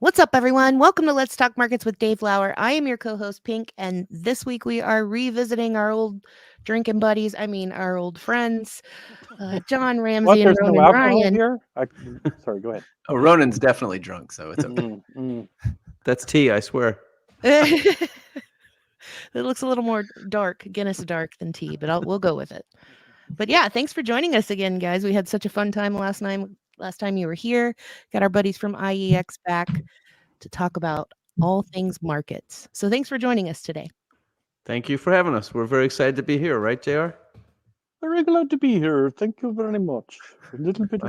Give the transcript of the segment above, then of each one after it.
What's up, everyone? Welcome to Let's Talk Markets with Dave Lauer. I am your co-host, Pink, and this week we are revisiting our old drinking buddies. Our old friends, John, What? Ramsey, and There's no Ronan alcohol Ryan. here? Sorry, go ahead. Oh, Ronan's definitely drunk, so it's okay. That's tea, I swear. It looks a little more dark, Guinness dark than tea, but we'll go with it. But yeah, thanks for joining us again, guys. We had such a fun time last time you were here. Got our buddies from IEX back to talk about all things markets. So thanks for joining us today. Thank you for having us. We're very excited to be here, right, JR? Very glad to be here. Thank you very much. A little bit.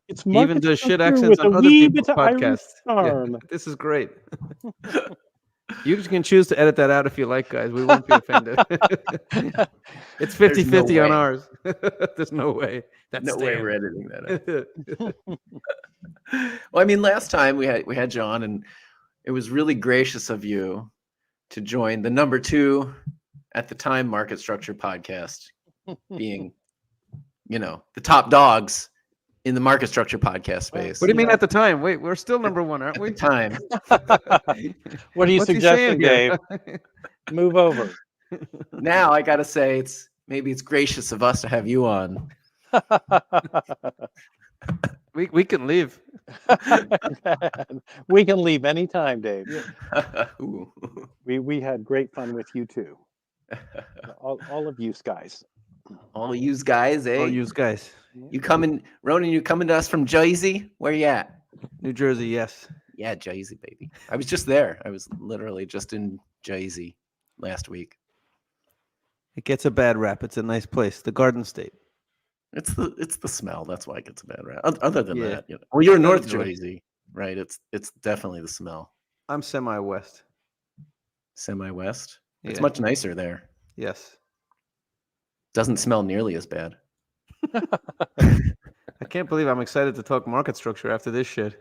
It's Even the shit accents with on a other wee people's bit of Irish podcasts. charm. This is great. You can choose to edit that out if you like, guys. We won't be offended. It's 50-50 on ours. There's no way. That's no way we're editing that out. Well, last time we had John, and it was really gracious of you to join the number 2 at the time Market Structure podcast, being, the top dogs in the market structure podcast space. What do you mean at the time? Wait, we're still number 1, aren't we? At the time. What are you suggesting, Dave? Move over. Now I gotta say maybe it's gracious of us to have you on. We can leave. We can leave anytime, Dave. We had great fun with you too. All of you guys. All you guys, eh? All you guys. You coming, Ronan? You coming to us from Jersey? Where you at? New Jersey, yes. Yeah, Jersey, baby. I was just there. I was literally just in Jersey last week. It gets a bad rap. It's a nice place. The Garden State. It's the smell. That's why it gets a bad rap. Other than that, well, you're in North Jersey, right? It's definitely the smell. I'm semi-west. Semi-west. Yeah. It's much nicer there. Yes. Doesn't smell nearly as bad. I can't believe I'm excited to talk market structure after this shit.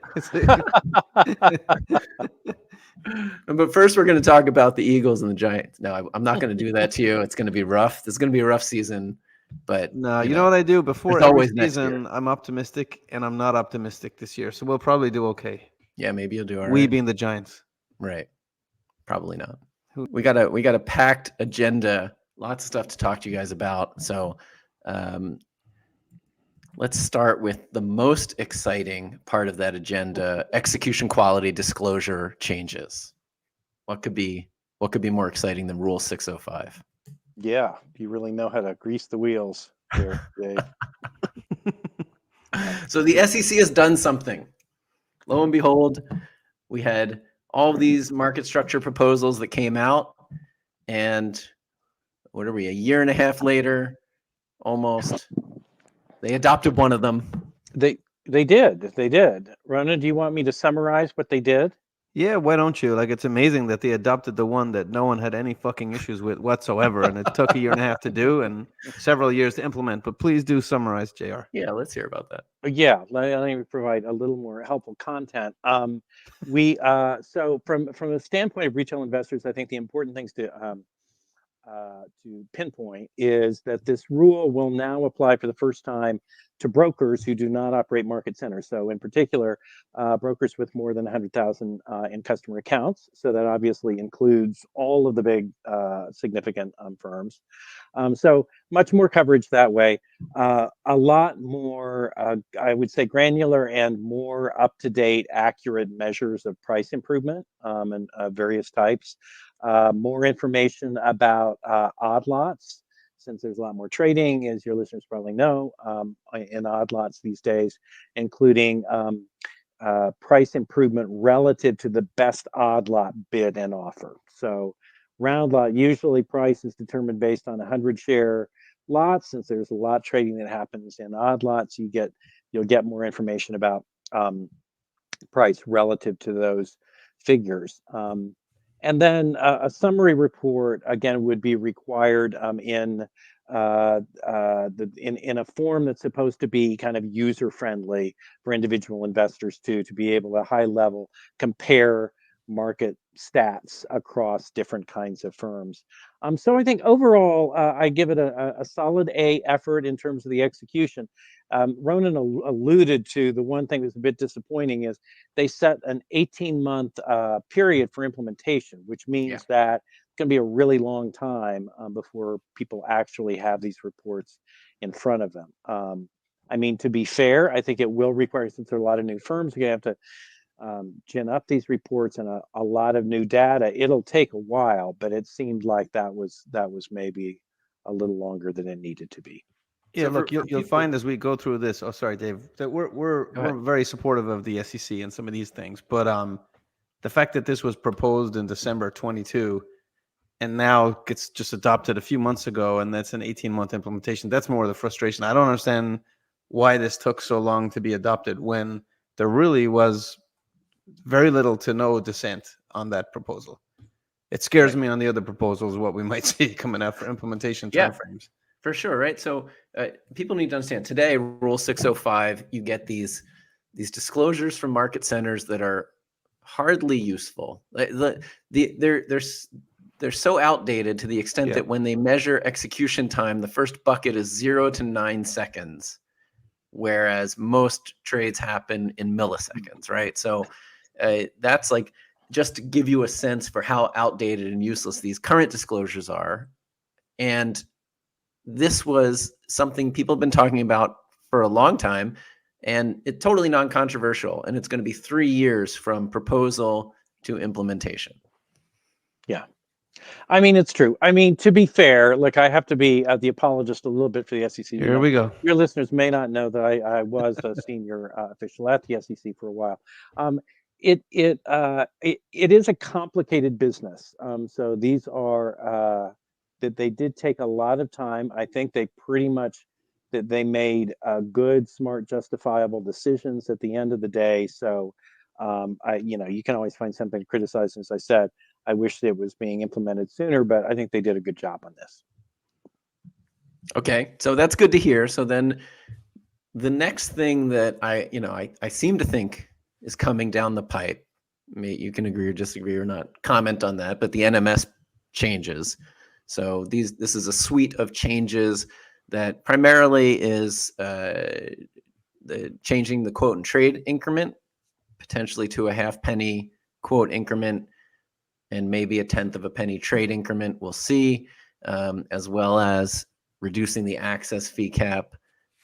But first, we're going to talk about the Eagles and the Giants. No, I'm not going to do that to you. It's going to be rough. It's going to be a rough season. But no, you know what I do before every season? I'm optimistic, and I'm not optimistic this year. So we'll probably do okay. Yeah, maybe you'll do all right. We being the Giants, right? Probably not. We got a packed agenda. Lots of stuff to talk to you guys about. So let's start with the most exciting part of that agenda: execution quality disclosure changes. What could be more exciting than Rule 605? Yeah, you really know how to grease the wheels here, Dave. So the SEC has done something. Lo and behold, we had all of these market structure proposals that came out, and what are we, a year and a half later, almost, they adopted one of them. They did. Ronan, do you want me to summarize what they did? Yeah, why don't you? It's amazing that they adopted the one that no one had any fucking issues with whatsoever, and it took a year and a half to do and several years to implement. But please do summarize, JR. Yeah, let's hear about that. Yeah, let me provide a little more helpful content. So from the standpoint of retail investors, I think the important things to pinpoint is that this rule will now apply for the first time to brokers who do not operate market centers. So in particular, brokers with more than 100,000 in customer accounts. So that obviously includes all of the big significant firms. So much more coverage that way. A lot more, I would say, granular and more up-to-date, accurate measures of price improvement and various types. More information about odd lots, since there's a lot more trading, as your listeners probably know, in odd lots these days, including price improvement relative to the best odd lot bid and offer. So round lot, usually price is determined based on 100 share lots. Since there's a lot trading that happens in odd lots, you'll get more information about price relative to those figures. And then a summary report again would be required in a form that's supposed to be kind of user friendly for individual investors to be able to high level compare market stats across different kinds of firms. So I think overall, I give it a solid A effort in terms of the execution. Ronan alluded to the one thing that's a bit disappointing is they set an 18-month period for implementation, which means that it's going to be a really long time before people actually have these reports in front of them. I mean, to be fair, I think it will require, since there are a lot of new firms, we're going to have to gin up these reports and a lot of new data. It'll take a while, but it seemed like that was maybe a little longer than it needed to be. Yeah, So look, for you'll people, find as we go through this. Oh, sorry, Dave. That go we're ahead. very supportive of the SEC and some of these things, but the fact that this was proposed in December 22 and now gets just adopted a few months ago, and that's an 18-month implementation. That's more of the frustration. I don't understand why this took so long to be adopted when there really was very little to no dissent on that proposal. It scares Right. me on the other proposals what we might see coming out for implementation Yeah. timeframes. For sure, right? So people need to understand today, Rule 605, you get these disclosures from market centers that are hardly useful. They're so outdated to the extent Yeah. that when they measure execution time, the first bucket is 0 to 9 seconds, whereas most trades happen in milliseconds, right? So that's like just to give you a sense for how outdated and useless these current disclosures are. And this was something people have been talking about for a long time, and it's totally non-controversial. And it's going to be 3 years from proposal to implementation. Yeah. I mean, it's true. I mean, to be fair, like I have to be the apologist a little bit for the SEC. Here we go. Your listeners may not know that I was a senior official at the SEC for a while. It is a complicated business. So these are that they did take a lot of time. I think they pretty much that they made good, smart, justifiable decisions at the end of the day. So you can always find something to criticize. As I said, I wish it was being implemented sooner, but I think they did a good job on this. Okay, so that's good to hear. So then the next thing that I seem to think is coming down the pipe, you can agree or disagree or not comment on that, but the NMS changes. So this is a suite of changes that primarily is changing the quote and trade increment, potentially to a half penny quote increment, and maybe a tenth of a penny trade increment. We'll see, as well as reducing the access fee cap,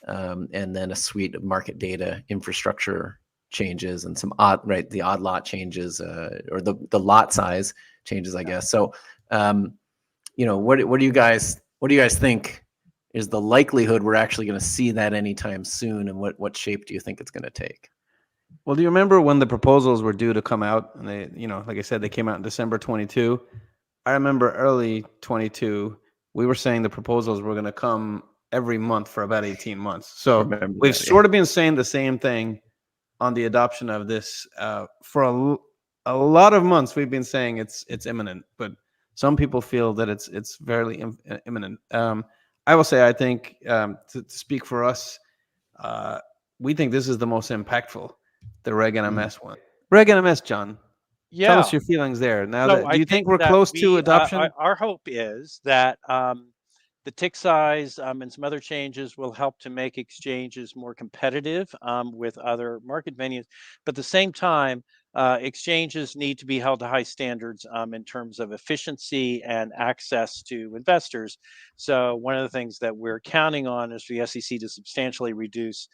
and then a suite of market data infrastructure changes and some the odd lot changes, or the lot size changes, I guess. So, what do you guys think is the likelihood we're actually going to see that anytime soon, and what shape do you think it's going to take? Well, do you remember when the proposals were due to come out? And they, like I said, they came out in December 22. I remember early 22, we were saying the proposals were going to come every month for about 18 months. So we've sort of been saying the same thing on the adoption of this for a lot of months. We've been saying it's imminent, but some people feel that it's very imminent. I will say, I think to speak for us, we think this is the most impactful, the Reg NMS one. Reg NMS, John. Yeah. Tell us your feelings there. Now, So do you think we're close to adoption? Our hope is that the tick size and some other changes will help to make exchanges more competitive with other market venues. But at the same time, exchanges need to be held to high standards in terms of efficiency and access to investors. So one of the things that we're counting on is for the SEC to substantially reduce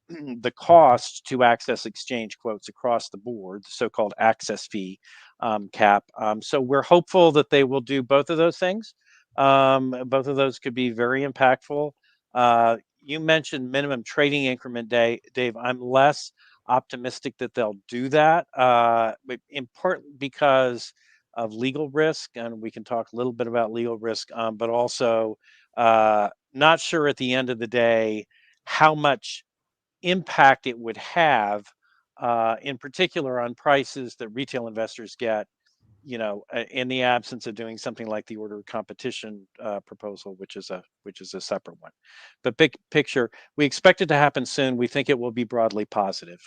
the cost to access exchange quotes across the board, the so-called access fee cap. So we're hopeful that they will do both of those things. Both of those could be very impactful. You mentioned minimum trading increment day, Dave. I'm less optimistic that they'll do that, in part because of legal risk, and we can talk a little bit about legal risk, but also not sure at the end of the day how much impact it would have, in particular on prices that retail investors get, in the absence of doing something like the order of competition proposal, which is a separate one. But big picture, we expect it to happen soon. We think it will be broadly positive.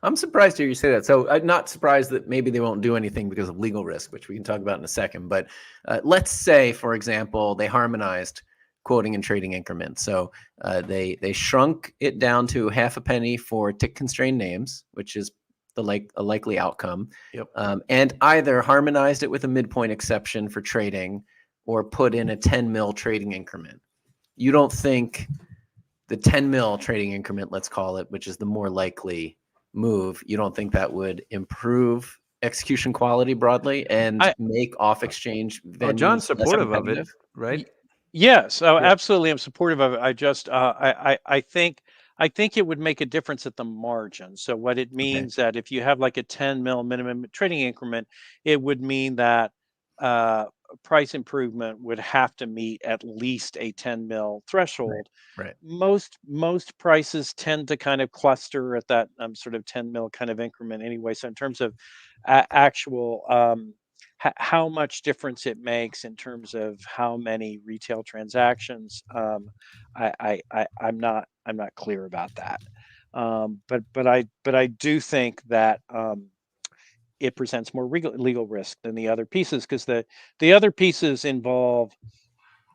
I'm surprised to hear you say that. So I'm not surprised that maybe they won't do anything because of legal risk, which we can talk about in a second. But let's say, for example, they harmonized quoting and trading increments. So they shrunk it down to half a penny for tick constrained names, which is a likely outcome. Yep. And either harmonized it with a midpoint exception for trading or put in a 10 mil trading increment. You don't think the 10 mil trading increment, let's call it, which is the more likely move, you don't think that would improve execution quality broadly and make off exchange venues John's less supportive of it, competitive? right? Yes, oh, Yeah. absolutely. I'm supportive of it. I just, I think it would make a difference at the margin. So what it means that if you have like a 10 mil minimum trading increment, it would mean that price improvement would have to meet at least a 10 mil threshold. Right. Most prices tend to kind of cluster at that sort of 10 mil kind of increment anyway. So in terms of actual how much difference it makes in terms of how many retail transactions, I'm not clear about that. But I do think that it presents more legal risk than the other pieces, because the other pieces involve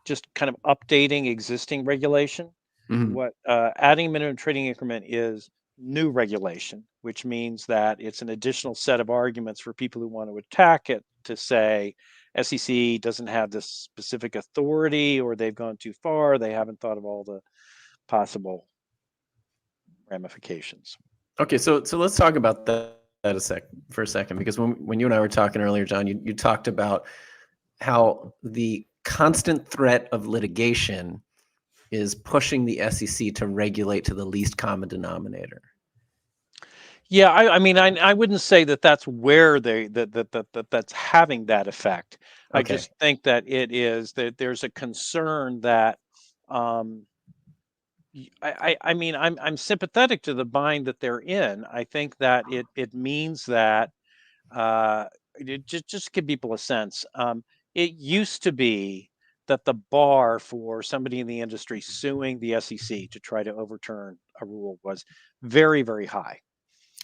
just kind of updating existing regulation. Mhm. What adding minimum trading increment is new regulation, which means that it's an additional set of arguments for people who want to attack it to say SEC doesn't have this specific authority, or they've gone too far, they haven't thought of all the possible ramifications. Okay, so let's talk about that for a second, because when you and I were talking earlier, John, you talked about how the constant threat of litigation is pushing the SEC to regulate to the least common denominator. Yeah, I mean, I wouldn't say that that's where that's having that effect. I Okay. just think that it is that there's a concern that um, I mean, I'm sympathetic to the bind that they're in. I think that it means that just give people a sense. It used to be that the bar for somebody in the industry suing the SEC to try to overturn a rule was very, very high.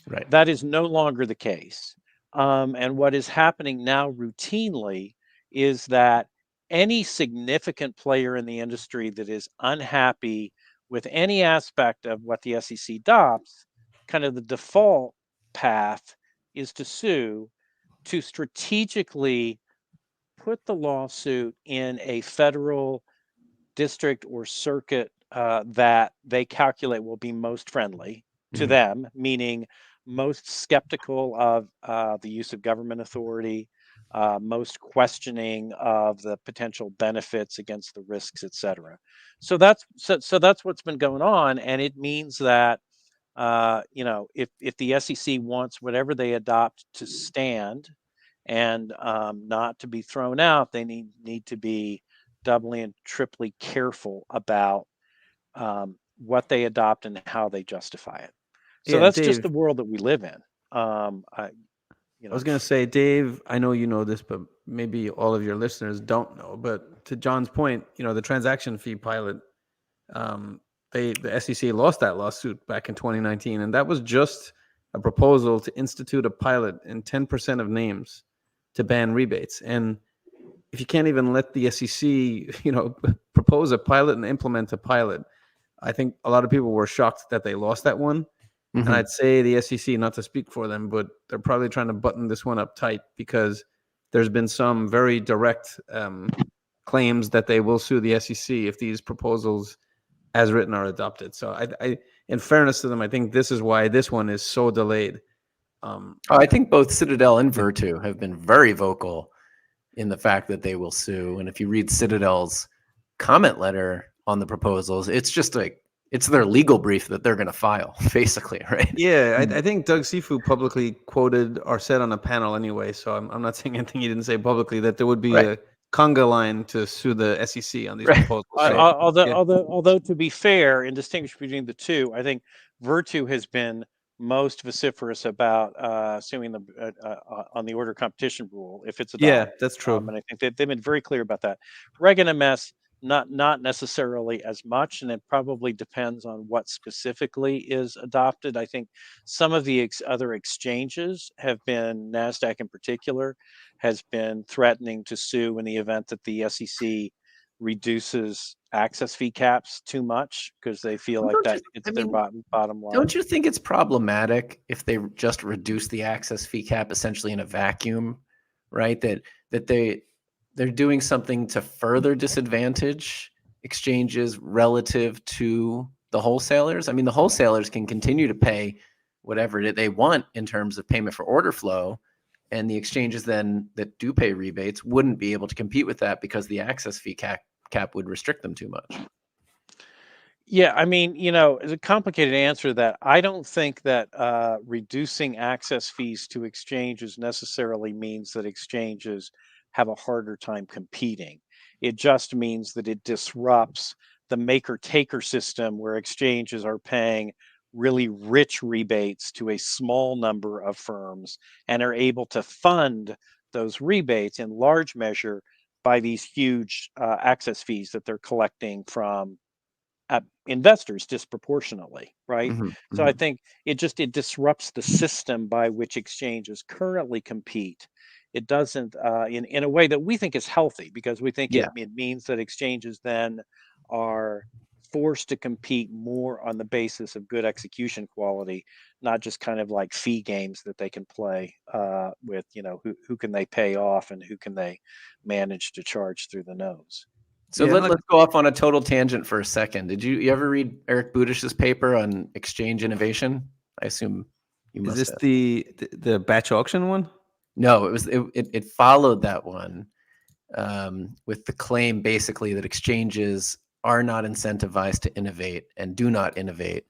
Right. That is no longer the case. And what is happening now routinely is that any significant player in the industry that is unhappy with any aspect of what the SEC adopts, kind of the default path is to sue, to strategically put the lawsuit in a federal district or circuit that they calculate will be most friendly to Mhm. them, meaning most skeptical of the use of government authority, most questioning of the potential benefits against the risks, etc. So that's what's been going on, and it means that if the SEC wants whatever they adopt to stand and not to be thrown out, they need to be doubly and triply careful about what they adopt and how they justify it. So Yeah, that's just the Dave. world that we live in. I I was going to say, Dave, I know you know this, but maybe all of your listeners don't know. But to John's point, the transaction fee pilot, the SEC lost that lawsuit back in 2019, and that was just a proposal to institute a pilot in 10% of names to ban rebates. And if you can't even let the SEC, propose a pilot and implement a pilot, I think a lot of people were shocked that they lost that one. Mhm. And I'd say the SEC, not to speak for them, but they're probably trying to button this one up tight, because there's been some very direct claims that they will sue the SEC if these proposals, as written, are adopted. So I in fairness to them, I think this is why this one is so delayed. I think both Citadel and Virtu have been very vocal in the fact that they will sue. And if you read Citadel's comment letter on the proposals, it's just like it's their legal brief that they're going to file, basically, right? Yeah, I think Doug Sifu publicly quoted or said on a panel anyway, so I'm not saying anything he didn't say publicly, that there would be Right. a conga line to sue the SEC on these Right. proposals. Al- So, al- although yeah. although to be fair and distinguish between the two, I think Virtue has been most vociferous about suing them on the order competition rule if it's Yeah, adopted. that's true. And I think they've been very clear about that. Reg NMS, not necessarily as much, and it probably depends on what specifically is adopted. I think some of the other exchanges have been, NASDAQ in particular, has been threatening to sue in the event that the SEC reduces access fee caps too much, because they feel Well, like don't that you, it's I their mean, bottom line. don't you think it's problematic if they just reduce the access fee cap essentially in a vacuum, right? That they're doing something to further disadvantage exchanges relative to the wholesalers. I mean, the wholesalers can continue to pay whatever they want in terms of payment for order flow, and the exchanges then that do pay rebates wouldn't be able to compete with that because the access fee cap would restrict them too much. Yeah, I mean, it's a complicated answer to that. I don't think that reducing access fees to exchanges necessarily means that exchanges have a harder time competing. It just means that it disrupts the maker-taker system where exchanges are paying really rich rebates to a small number of firms and are able to fund those rebates in large measure by these huge access fees that they're collecting from investors disproportionately, right? So I think it disrupts the system by which exchanges currently compete. It doesn't in a way that we think is healthy, because we think Yeah. it means that exchanges then are forced to compete more on the basis of good execution quality, not just kind of like fee games that they can play with, who can they pay off and who can they manage to charge through the nose. So Yeah, let's go off on a total tangent for a second. Did you ever read Eric Budish's paper on exchange innovation? I assume you Is must this have. the batch auction one? No, it followed that one with the claim basically that exchanges are not incentivized to innovate and do not innovate.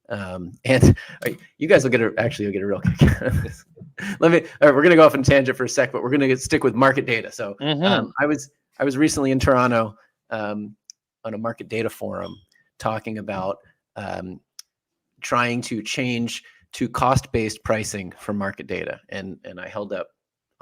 And you guys will you'll get a real kick out of this. All right, we're gonna go off on a tangent for a sec, but we're gonna stick with market data. So I was recently in Toronto on a market data forum talking about trying to change to cost-based pricing for market data, and I held up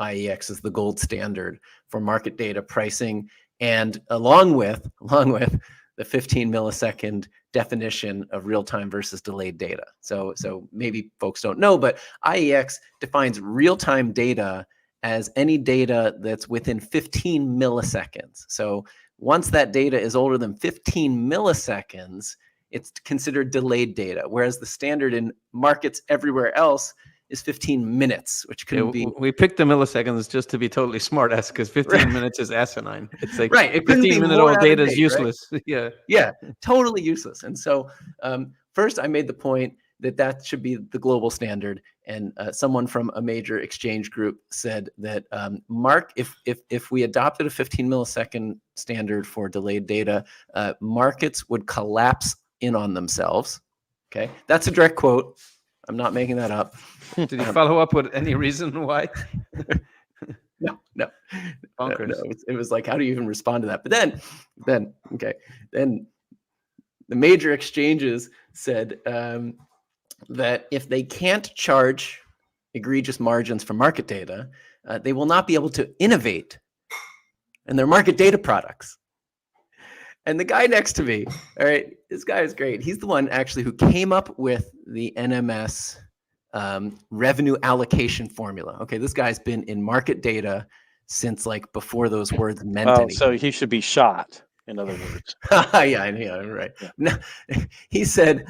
IEX as the gold standard for market data pricing, and along with the 15 millisecond definition of real-time versus delayed data. So maybe folks don't know, but IEX defines real-time data as any data that's within 15 milliseconds. So once that data is older than 15 milliseconds, it's considered delayed data, whereas the standard in markets everywhere else is 15 minutes, which could be... We picked the milliseconds just to be totally smart ass, because 15 minutes is asinine. It's like right. It couldn't be 15-minute more old out of data is date, useless. right? Yeah, Totally useless. And so first I made the point that should be the global standard. And someone from a major exchange group said that, Mark, if we adopted a 15 millisecond standard for delayed data, markets would collapse in on themselves. Okay, that's a direct quote. I'm not making that up. Did he follow up with any reason why? No. Bonkers. No, it was like, how do you even respond to that? But then the major exchanges said that if they can't charge egregious margins for market data, they will not be able to innovate in their market data products. And the guy next to me, all right, this guy is great. He's the one actually who came up with the NMS revenue allocation formula. Okay, this guy's been in market data since like before those words meant anything. So he should be shot, in other words. Yeah, right. Yeah. No, he said,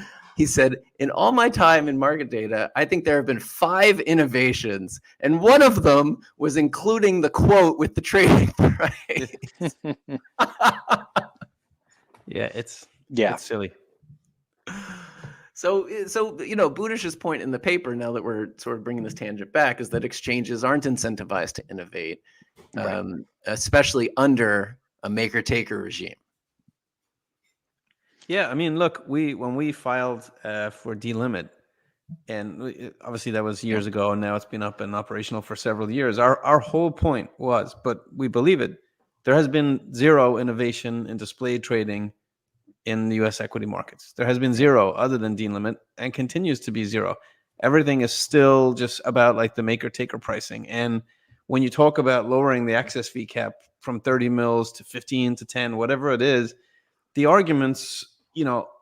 in all my time in market data, I think there have been 5 innovations, and one of them was including the quote with the trading price. Yeah, it's silly. So Budish's point in the paper, now that we're sort of bringing this tangent back, is that exchanges aren't incentivized to innovate, Right. Especially under a maker-taker regime. Yeah, I mean, look, when we filed for delimit, and obviously that was years ago, and now it's been up and operational for several years. Our whole point was, but we believe it, there has been zero innovation in displayed trading in the U.S. equity markets. There has been zero other than delimit, and continues to be zero. Everything is still just about like the maker-taker pricing. And when you talk about lowering the access fee cap from 30 mils to 15 to 10, whatever it is, the arguments,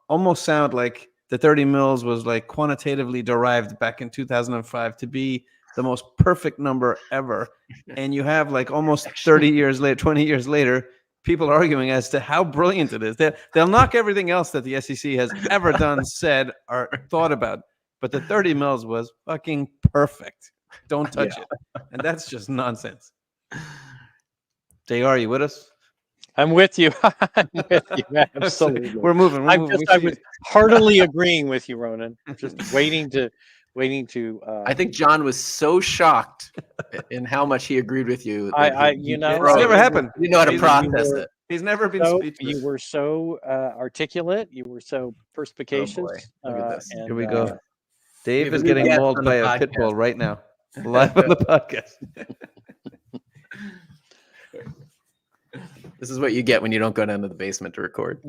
almost sound like the 30 mils was like quantitatively derived back in 2005 to be the most perfect number ever. And you have like almost 30 years later, 20 years later, people arguing as to how brilliant it is. They'll knock everything else that the SEC has ever done, said, or thought about. But the 30 mils was fucking perfect. Don't touch it. And that's just nonsense. JR, are you with us? I'm with you. I'm with you. Absolutely. We're moving. I was heartily agreeing with you, Ronan. Just waiting to. I think John was so shocked in how much he agreed with you. It's never happened. You know how to process it. He's never been speechless. You were so articulate. You were so perspicacious. Oh boy. Look at this. Here we go. Dave is new getting guest mauled on the by a podcast. pit bull right now, live on the podcast. This is what you get when you don't go down to the basement to record.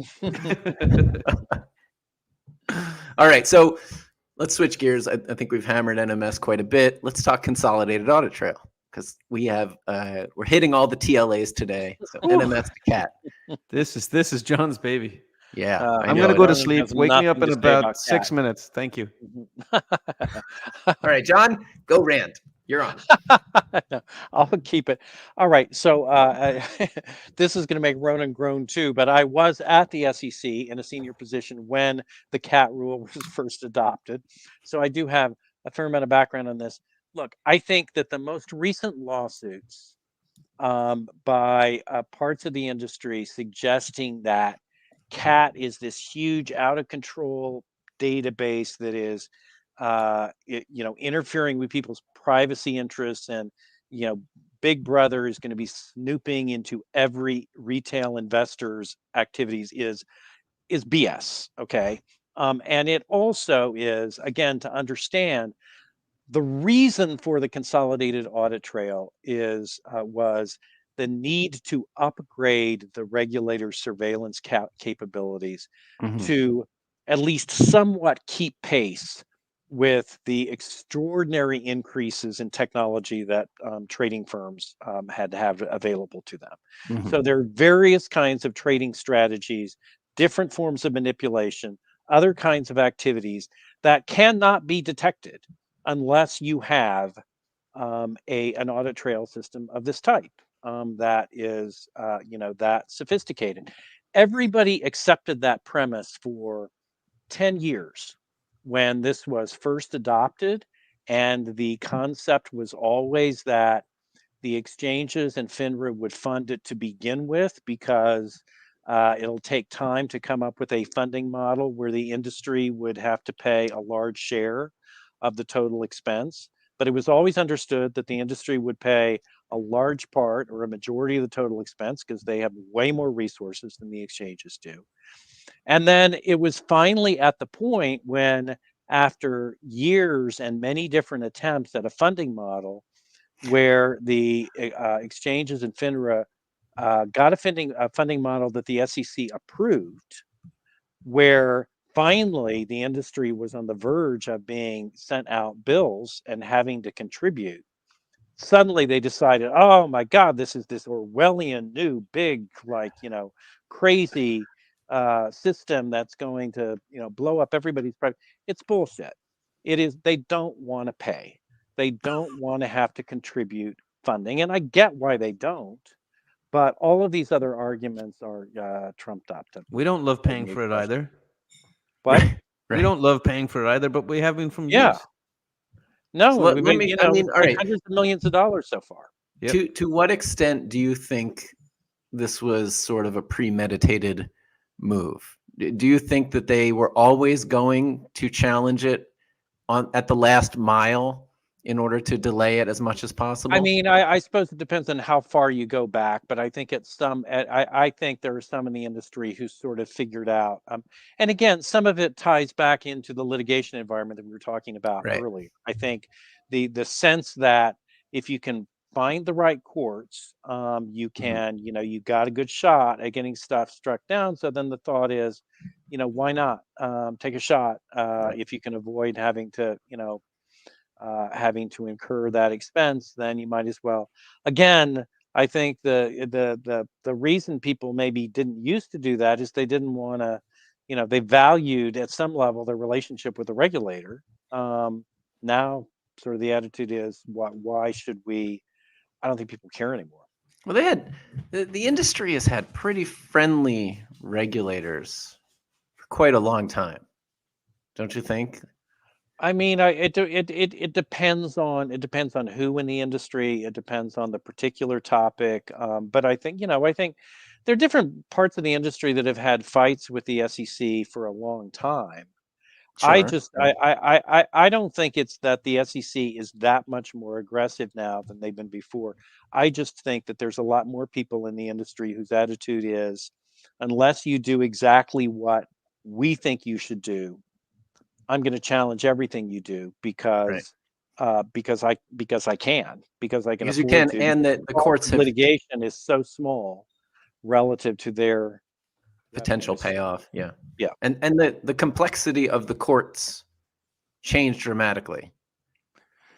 All right, so let's switch gears. I think we've hammered NMS quite a bit. Let's talk consolidated audit trail, because we're hitting all the TLAs today. So NMS to CAT. This is John's baby. Yeah, I'm know going to it. go to Ronan sleep. has Wake me up nothing in to say about about 6 CAT. minutes. Thank you. All right, John, go rant. You're on. No, I'll keep it. All right. So this is going to make Ronan groan too, but I was at the SEC in a senior position when the CAT rule was first adopted. So I do have a fair amount of background on this. Look, I think that the most recent lawsuits by parts of the industry suggesting that CAT is this huge out of control database that is interfering with people's privacy interests, and Big Brother is going to be snooping into every retail investor's activities is BS. Okay, and it also is, again, to understand the reason for the consolidated audit trail was the need to upgrade the regulator's surveillance capabilities to at least somewhat keep pace with the extraordinary increases in technology that trading firms had to have available to them. So there are various kinds of trading strategies, different forms of manipulation, other kinds of activities that cannot be detected unless you have an audit trail system of this type that is that sophisticated. Everybody accepted that premise for 10 years when this was first adopted, and the concept was always that the exchanges and FINRA would fund it to begin with, because it'll take time to come up with a funding model where the industry would have to pay a large share of the total expense. But it was always understood that the industry would pay a large part or a majority of the total expense because they have way more resources than the exchanges do. And then it was finally at the point when, after years and many different attempts at a funding model, where the exchanges and FINRA got a funding model that the SEC approved, where finally the industry was on the verge of being sent out bills and having to contribute. Suddenly they decided, oh my God, this is this Orwellian new big, crazy system that's going to, blow up everybody's privacy. It's bullshit. It is. They don't want to pay. They don't want to have to contribute funding, and I get why they don't. But all of these other arguments are trumped up. We don't love paying for it either. What? We don't love paying for it either, but we have been from Yeah. years. No, So we've let made, me- I mean, all right. hundreds of millions of dollars so far. Yep. To what extent do you think this was sort of a premeditated move? Do you think that they were always going to challenge it at the last mile in order to delay it as much as possible? I mean, I suppose it depends on how far you go back, but I think I think there are some in the industry who sort of figured out. And again, some of it ties back into the litigation environment that we were talking about Right. earlier. I think the sense that if you can find the right courts, you can, you got a good shot at getting stuff struck down. So then the thought is, why not take a shot if you can avoid having to, having to incur that expense, then you might as well. Again, I think the reason people maybe didn't used to do that is they didn't want to, they valued at some level their relationship with the regulator. Now, sort of the attitude is, why should we? I don't think people care anymore. Well, they had the industry has had pretty friendly regulators for quite a long time, don't you think? I mean, it depends on who in the industry. It depends on the particular topic. But I think there are different parts of the industry that have had fights with the SEC for a long time. I Sure. just I don't think it's that the SEC is that much more aggressive now than they've been before. I just think that there's a lot more people in the industry whose attitude is, unless you do exactly what we think you should do, I'm going to challenge everything you do Right. because I can Because you afford can, to. and Because that the the cost courts of have litigation is so small relative to their potential revenues. payoff. Yeah. Yeah. And the complexity of the courts changed dramatically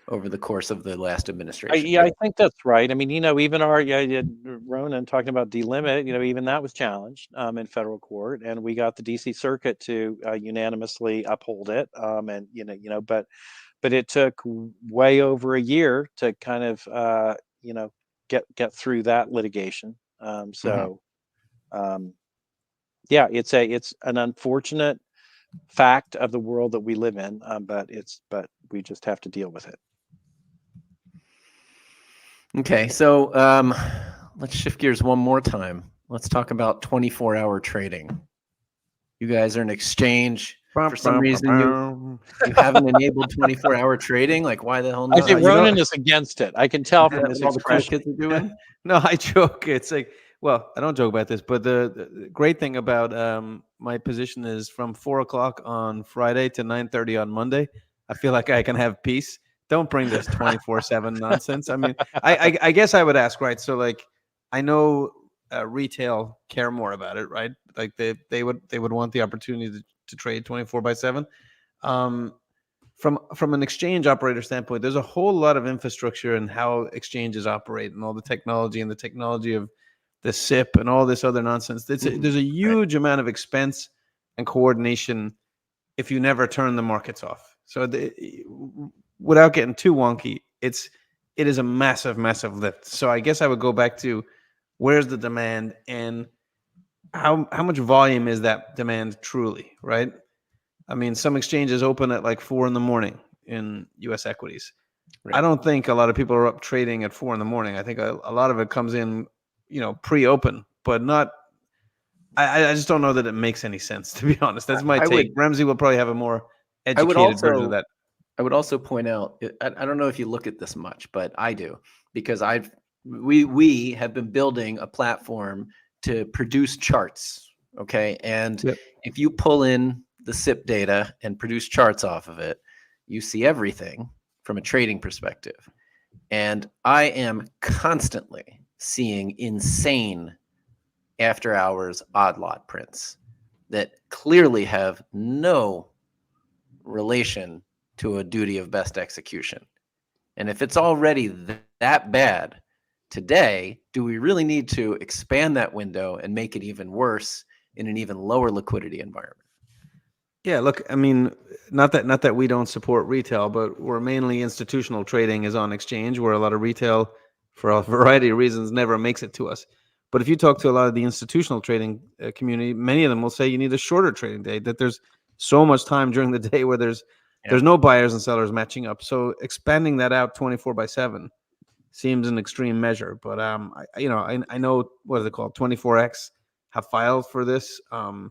over the course of the last administration. I think that's right. I mean, even our Ronan talking about delimit, even that was challenged in federal court, and we got the D.C. Circuit to unanimously uphold it. And but it took way over a year to kind of get through that litigation. So yeah, it's an unfortunate fact of the world that we live in, but we just have to deal with it. Okay, so let's shift gears one more time. Let's talk about 24-hour trading. You guys are an exchange. For some reason, you haven't enabled 24-hour trading. Like, why the hell I not? think Ronan is against it. I can tell from his All the cool expression. kids are doing. No, I joke. It's like, well, I don't joke about this, but the great thing about my position is from 4 o'clock on Friday to 9:30 on Monday. I feel like I can have peace. Don't bring this 24/7 nonsense. I mean, I guess I would ask, right? So like, I know retail care more about it, right? Like they would want the opportunity to trade 24/7. Um, from an exchange operator standpoint, there's a whole lot of infrastructure and how exchanges operate and all the technology of the SIP and all this other nonsense. There's a huge amount of expense and coordination if you never turn the markets off. So without getting too wonky, it is a massive, massive lift. So I guess I would go back to where's the demand and how much volume is that demand truly, right? I mean, some exchanges open at like 4 a.m. in U.S. equities. Right. I don't think a lot of people are up trading at 4 a.m. I think a lot of it comes in, pre-open, but not. I just don't know that it makes any sense, to be honest. That's my take. Ramsey will probably have a more educated version of that. I would also point out, I don't know if you look at this much, but I do, because we have been building a platform to produce charts. Okay. And if you pull in the SIP data and produce charts off of it, you see everything from a trading perspective. And I am constantly seeing insane after hours odd lot prints that clearly have no relation to a duty of best execution. And if it's already that bad today, do we really need to expand that window and make it even worse in an even lower liquidity environment? Yeah, look, I mean, not that we don't support retail, but we're mainly institutional trading is on exchange, where a lot of retail, for a variety of reasons, never makes it to us. But if you talk to a lot of the institutional trading community, many of them will say you need a shorter trading day, that there's so much time during the day where there's no buyers and sellers matching up. So expanding that out 24/7 seems an extreme measure. But I know, what is it called, 24X have filed for this. I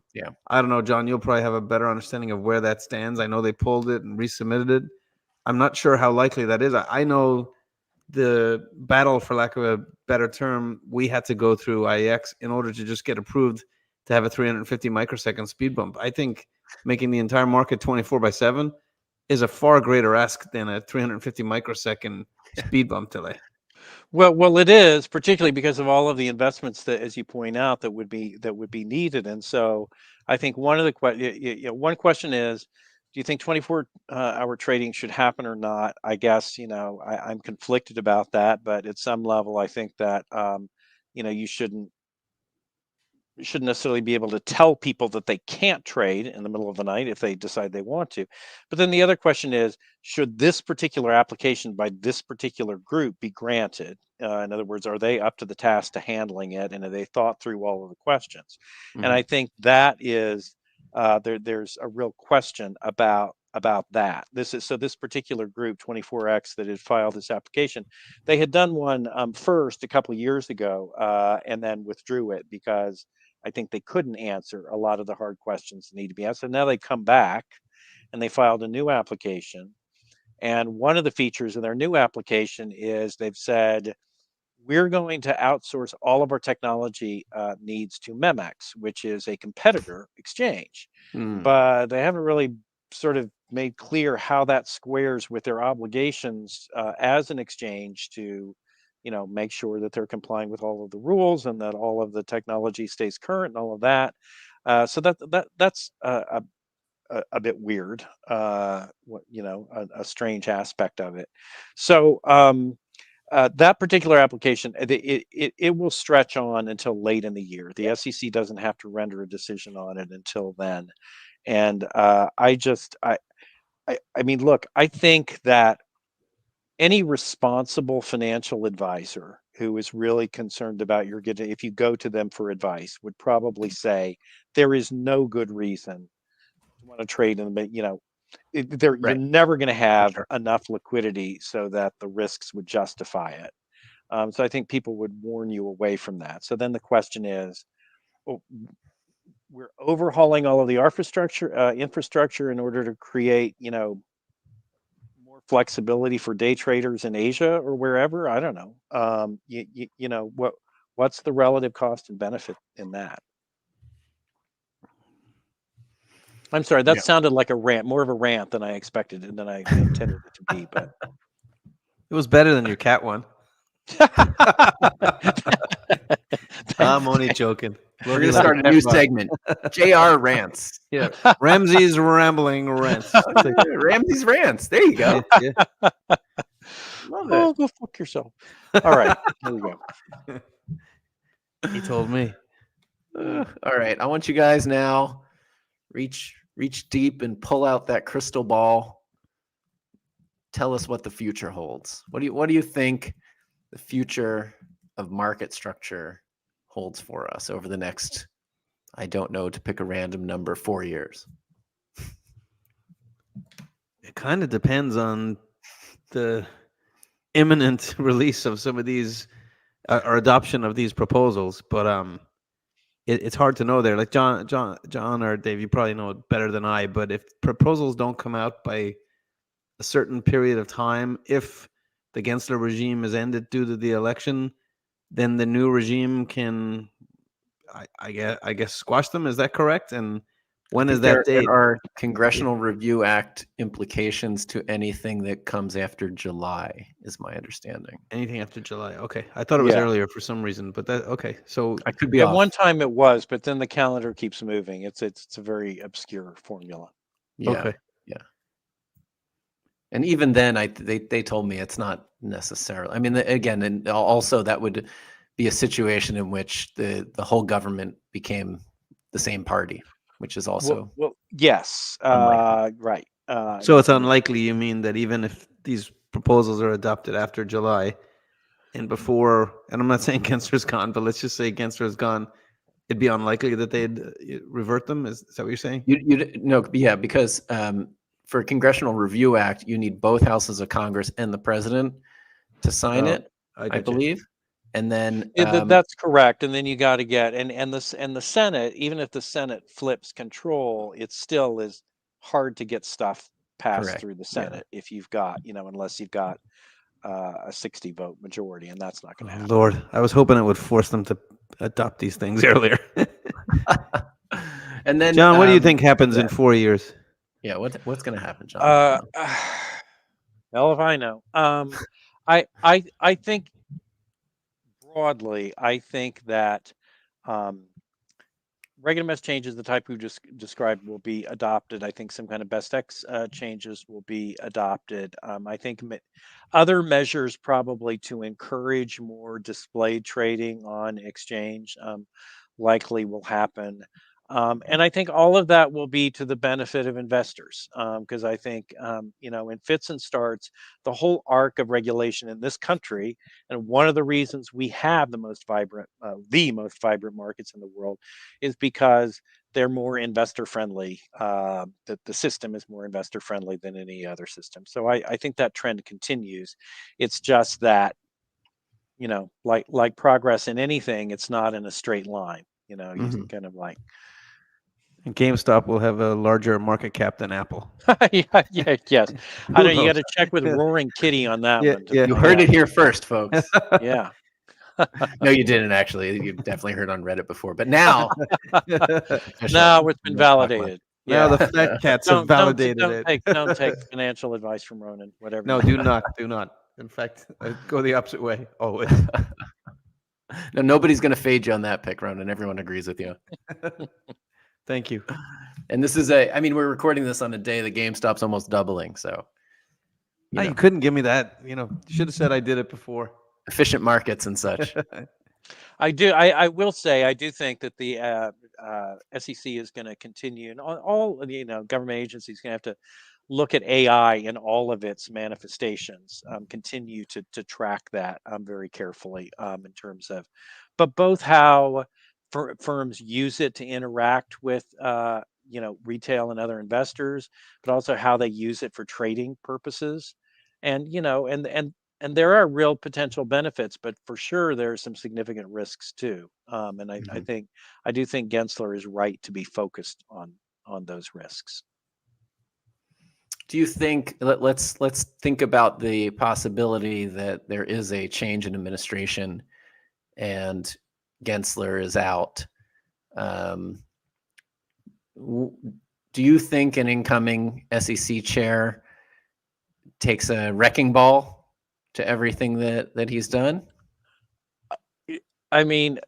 don't know, John, you'll probably have a better understanding of where that stands. I know they pulled it and resubmitted it. I'm not sure how likely that is. I know the battle, for lack of a better term, we had to go through IEX in order to just get approved to have a 350 microsecond speed bump. I think making the entire market 24/7 is a far greater ask than a 350 microsecond speed bump delay. Well, it is, particularly because of all of the investments that, as you point out, that would be needed. And so, I think one of the one question is, do you think 24-hour trading should happen or not? I guess, I'm conflicted about that, but at some level, I think that, you shouldn't necessarily be able to tell people that they can't trade in the middle of the night if they decide they want to. But then the other question is, should this particular application by this particular group be granted? In other words, are they up to the task to handling it, and have they thought through all of the questions? And I think that is there's a real question about that. This particular group, 24X, that had filed this application, they had done one first a couple of years ago, and then withdrew it because I think they couldn't answer a lot of the hard questions that need to be answered. Now they come back and they filed a new application. And one of the features of their new application is they've said, we're going to outsource all of our technology needs to Memex, which is a competitor exchange. But they haven't really sort of made clear how that squares with their obligations as an exchange to make sure that they're complying with all of the rules and that all of the technology stays current and all of that. So that's a bit weird, a strange aspect of it. So that particular application, it will stretch on until late in the year. The SEC doesn't have to render a decision on it until then. And I mean, look, I think that any responsible financial advisor who is really concerned about if you go to them for advice, would probably say there is no good reason to want to trade in the, you're Right. never going to have sure. enough liquidity so that the risks would justify it. So I think people would warn you away from that. So then the question is, well, we're overhauling all of the infrastructure in order to create, more flexibility for day traders in Asia or wherever. I don't know. What's the relative cost and benefit in that? I'm sorry, that sounded like a rant, more of a rant than I expected and than I intended it to be. But It was better than your cat one. I'm only joking. We're gonna start a new segment. JR rants. Yeah, Ramsey's rambling rants. Ramsey's rants. There you go. Yeah. Love oh, it. go fuck yourself. All right, there we go. He told me. All right. I want you guys now reach deep and pull out that crystal ball. Tell us what the future holds. What do you think the future of market structure holds for us over the next, I don't know, to pick a random number, 4 years? It kind of depends on the imminent release of some of these or adoption of these proposals, but it's hard to know there. Like John or Dave, you probably know it better than I, but if proposals don't come out by a certain period of time, if the Gensler regime is ended due to the election, then the new regime can, I guess, squash them. Is that correct? And when is that date? There are Congressional Review Act implications to anything that comes after July, is my understanding. Anything after July? Okay, I thought it was earlier for some reason, but that okay. So I could be At off. one time it was, but then the calendar keeps moving. It's a very obscure formula. Yeah. okay. And even then, they told me it's not necessarily. I mean, again, and also that would be a situation in which the whole government became the same party, which is also well yes, right. So it's unlikely, you mean, that even if these proposals are adopted after July and before, and I'm not saying Gensler's gone, but let's just say Gensler's gone, it'd be unlikely that they'd revert them? Is that what you're saying? Because for a Congressional Review Act, you need both houses of Congress and the president to sign it, I believe. And then that's correct. And then you got to get and the Senate, even if the Senate flips control, it still is hard to get stuff passed through the Senate if you've got, unless you've got a 60 vote majority, and that's not going to happen. Lord, I was hoping it would force them to adopt these things earlier. And then, John, what do you think happens in 4 years? Yeah, what's going to happen, John? Hell if I know. I think broadly, I think that Reg NMS changes, the type we just described, will be adopted. I think some kind of best X changes will be adopted. I think other measures probably to encourage more displayed trading on exchange likely will happen. And I think all of that will be to the benefit of investors, because I think, in fits and starts, the whole arc of regulation in this country, and one of the reasons we have the most vibrant markets in the world, is because they're more investor friendly. That the system is more investor friendly than any other system. So I think that trend continues. It's just that, like progress in anything, it's not in a straight line. You Mhm. kind of like. And GameStop will have a larger market cap than Apple. Yeah, yes. I Who know you got knows? to check with Roaring Kitty on that Yeah, one. yeah. You find heard out. it here first, folks. Yeah. No, you didn't actually. You definitely heard on Reddit before, but now official. Now it's been Let's talk about validated. Now Yeah. the fat cats have validated it. Don't take financial advice from Ronan. Whatever. No, you do not. In fact, go the opposite way always. No, nobody's going to fade you on that pick, Ronan. Everyone agrees with you. Thank you. And this is we're recording this on a day that GameStop's almost doubling. So, You couldn't give me that. You should have said I did it before. efficient markets and such. I do. I will say I do think that the SEC is going to continue, and all government agencies going to have to look at AI in all of its manifestations. Continue to track that very carefully in terms of, but both how firms use it to interact with retail and other investors, but also how they use it for trading purposes, and and there are real potential benefits, but for sure there are some significant risks too. And I do think Gensler is right to be focused on those risks. Do you think let's think about the possibility that there is a change in administration and Gensler is out? Do you think an incoming SEC chair takes a wrecking ball to everything that he's done? I mean,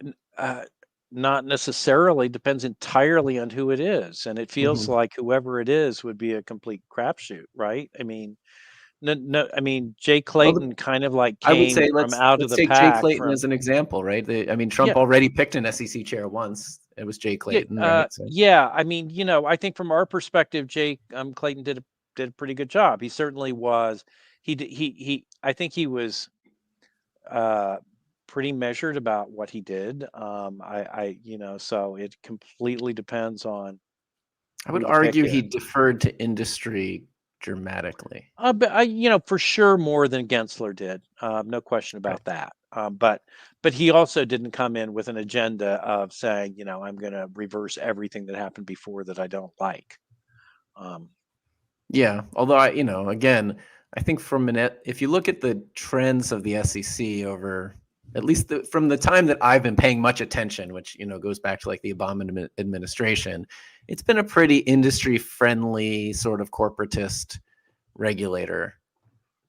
not necessarily. Depends entirely on who it is, and it feels like whoever it is would be a complete crapshoot, right? I mean, no. I mean, Jay Clayton kind of like I would came say from out of let's the take Jay pack. Clayton as an example, right? Trump already picked an SEC chair once. It was Jay Clayton, right? So. Yeah. I mean, I think from our perspective, Jay Clayton did a pretty good job. He certainly was. I think he was pretty measured about what he did. So it completely depends on. I would argue he deferred to industry dramatically. But for sure more than Gensler did. No question about that. But he also didn't come in with an agenda of saying, I'm going to reverse everything that happened before that I don't like. Yeah, although again, I think if you look at the trends of the SEC over at least from the time that I've been paying much attention, which goes back to like the Obama administration, it's been a pretty industry friendly sort of corporatist regulator,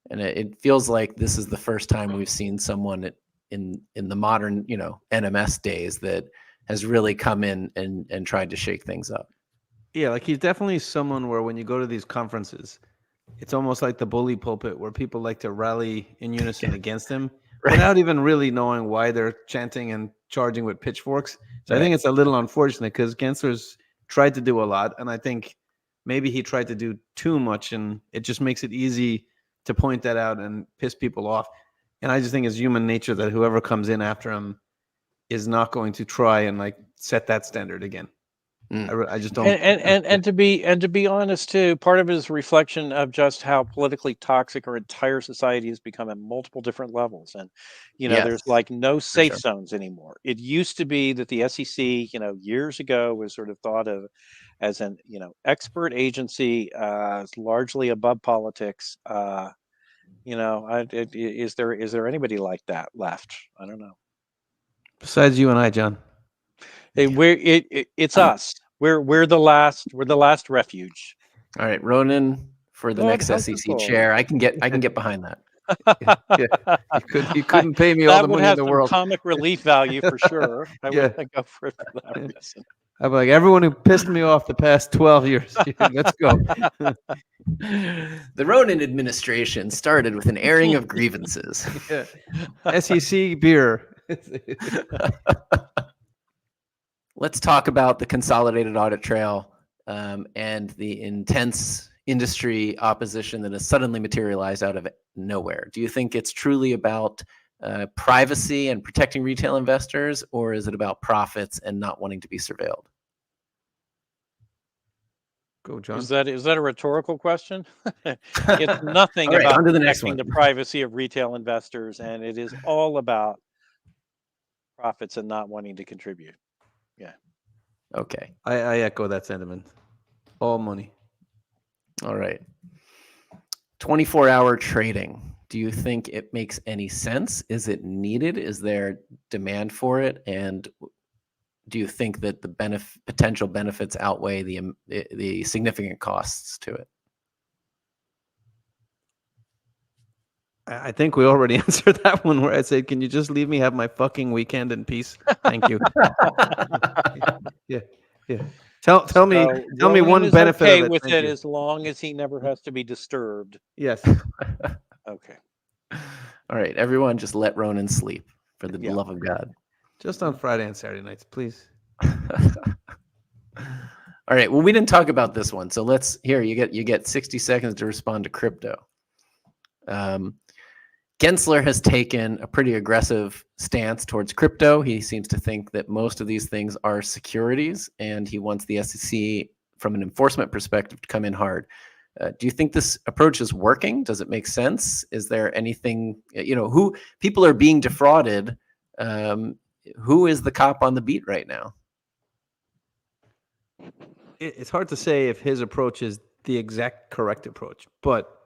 and it feels like this is the first time we've seen someone in the modern NMS days that has really come in and tried to shake things up. Yeah, like he's definitely someone where when you go to these conferences, it's almost like the bully pulpit where people like to rally in unison against him without even really knowing why they're chanting and charging with pitchforks. So I think it's a little unfortunate because Gensler's tried to do a lot, and I think maybe he tried to do too much, and it just makes it easy to point that out and piss people off. And I just think it's human nature that whoever comes in after him is not going to try and like set that standard again. I just don't. And to be honest too, part of it is a reflection of just how politically toxic our entire society has become at multiple different levels. And there's like no safe zones anymore. It used to be that the SEC, years ago, was sort of thought of as an expert agency, largely above politics. Is there anybody like that left? I don't know. Besides you and I, John. It's us. We're the last refuge. All right, Ronan for the next SEC chair. I can get behind that. You couldn't pay me all the money in the world. Comic relief value for sure. I would go for it for that reason. I'm like, everyone who pissed me off the past 12 years. Let's go. The Ronan administration started with an airing of grievances. Yeah. SEC beer. Let's talk about the consolidated audit trail and the intense industry opposition that has suddenly materialized out of nowhere. Do you think it's truly about privacy and protecting retail investors, or is it about profits and not wanting to be surveilled? Go, John. Is that a rhetorical question? It's nothing All right, about on to the next protecting one. the privacy of retail investors, and it is all about profits and not wanting to contribute. Okay. I echo that sentiment. All money. All right. 24-hour trading. Do you think it makes any sense? Is it needed? Is there demand for it? And do you think that the potential benefits outweigh the significant costs to it? I think we already answered that one where I said, can you just leave me have my fucking weekend in peace? Thank you. Yeah. Tell me Ronan one is benefit okay of it. with Thank it you. as long as he never has to be disturbed. Yes. Okay. All right, everyone, just let Ronan sleep for the Yeah. love of God. Just on Friday and Saturday nights, please. All right. Well, we didn't talk about this one, so let's here. You get 60 seconds to respond to crypto. Gensler has taken a pretty aggressive stance towards crypto. He seems to think that most of these things are securities, and he wants the SEC, from an enforcement perspective, to come in hard. Do you think this approach is working? Does it make sense? Is there anything, who people are being defrauded? Who is the cop on the beat right now? It's hard to say if his approach is the exact correct approach, but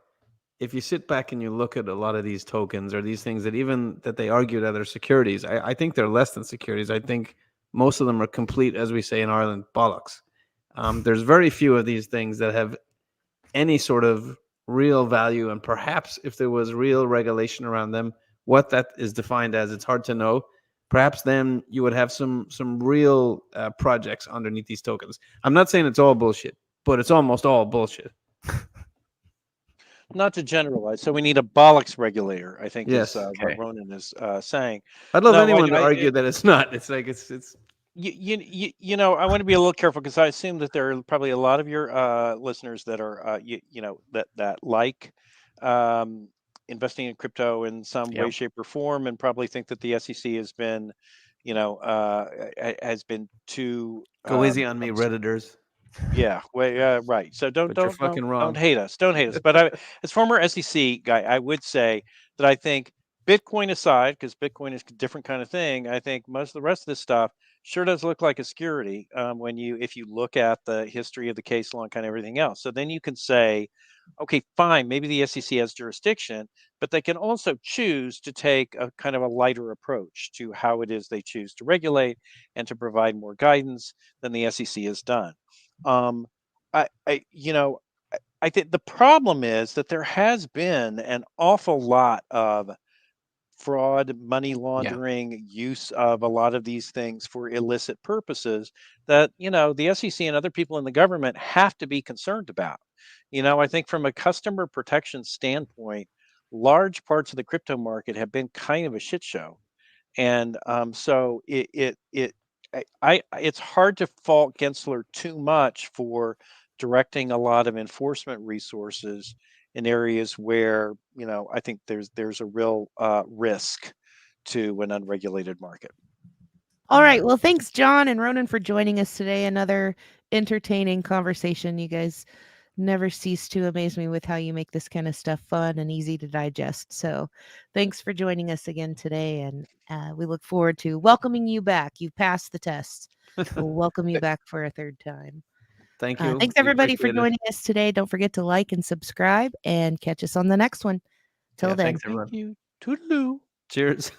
if you sit back and you look at a lot of these tokens or these things that they argue that are securities, I think they're less than securities. I think most of them are complete, as we say in Ireland, bollocks. There's very few of these things that have any sort of real value, and perhaps if there was real regulation around them, what that is defined as, it's hard to know. Perhaps then you would have some real projects underneath these tokens. I'm not saying it's all bullshit, but it's almost all bullshit. Not to generalize, so we need a bollocks regulator, I think. Yes. Is what Ronan is saying. I'd love No, anyone to argue that it's not. It's like it's I want to be a little careful because I assume that there are probably a lot of your listeners that are that like investing in crypto in some way, Yep. shape, or form, and probably think that the SEC has been too go easy on me, Redditors. yeah, right. So But you're fucking wrong. don't hate us. Don't hate us. But as former SEC guy, I would say that I think Bitcoin aside, because Bitcoin is a different kind of thing, I think most of the rest of this stuff sure does look like a security if you look at the history of the case law and kind of everything else. So then you can say, okay, fine, maybe the SEC has jurisdiction, but they can also choose to take a kind of a lighter approach to how it is they choose to regulate and to provide more guidance than the SEC has done. Um, I think the problem is that there has been an awful lot of fraud, money laundering, use of a lot of these things for illicit purposes that, the SEC and other people in the government have to be concerned about. I think from a customer protection standpoint, large parts of the crypto market have been kind of a shit show. And so it's hard to fault Gensler too much for directing a lot of enforcement resources in areas where I think there's a real risk to an unregulated market. All right. Well, thanks, John and Ronan, for joining us today. Another entertaining conversation. You guys never cease to amaze me with how you make this kind of stuff fun and easy to digest. So thanks for joining us again today. And we look forward to welcoming you back. You've passed the test. We'll welcome you back for a third time. Thank you. Thanks, We everybody, for appreciate it. joining us today. Don't forget to like and subscribe and catch us on the next one. Till then. Thanks, everyone. Thank you. Toodaloo. Cheers.